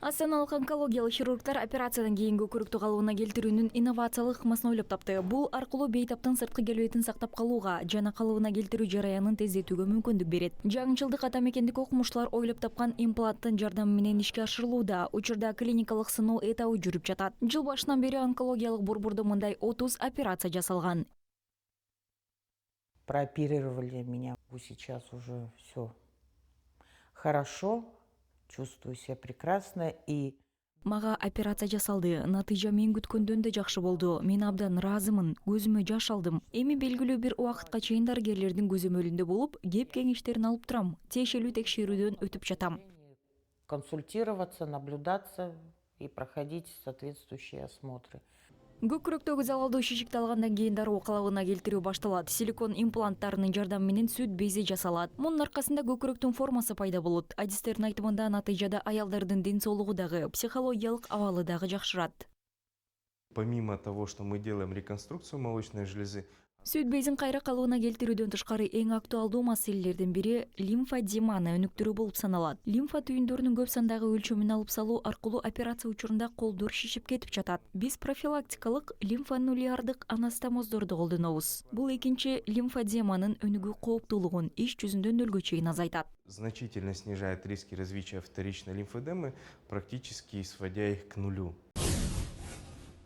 Астаналык онкологиялык хирургтар операциядан кийинки көрүктү калыбына келтирүүнүн инновациялык ыкмасын ойлоп тапты. Бул аркылуу бейтаптын сырткы келбетин сактап калууга жана калыбына келтирүү жараянын тездетүүгө мүмкүндүк берет. Жаңычылдык ата мекендик окумуштуулар ойлоп тапкан импланттын жардамы менен ишке ашырылууда. Учурда клиникалык сыноо этабы жүрүп жатат. Жыл башынан бери онкологиялык борбордо мындай 30 операция жасалган. Прооперировали меня. Сейчас уже все хорошо. Чувствую себя прекрасно и Мага операция жасалды. Натыйжа мен күткөндөн да жакшы болду. Мен абдан ыраазымын. Көзүмө жаш алдым. Эми белгилүү бир убакытка чейин дарыгерлердин көзөмөлүндө болуп, кеп кеңештерин алып турам. Тиешелүү текшерүүдөн өтүп жатам. консультироваться, наблюдаться и проходить соответствующие осмотры. Көкүрөктөгү залалдуу шишикти алгандан кийин дароо калыбына келтирүү башталат. Силикон импланттарынын жардамы менен сүт бези жасалат. Мунун аркасында көкүрөктүн формасы пайда болот. Адистердин айтымында натыйжада аялдардын ден соолугу дагы, психологиялык абалы дагы жакшырат. Помимо того, что мы делаем реконструкцию молочной железы, Сүт безин кайра калыбына келтирүүдөн тышкары эң актуалдуу маселелердин бири лимфодеманы өнүктүрүү болуп саналат. Лимфа түйүндөрүнүн көп сандагы өлчөмүн алып салуу аркылуу операция учурунда колдор шишип кетип жатат. Биз профилактикалык лимфоаннулярдык анастомоздорду колдонобуз. Бул экинчи лимфодеманын өнүгүү кооптуулугун иш жүзүндө нөлгө чейин азайтат. значительно снижает риски развития вторичной лимфодемы, практически сводя их к нулю.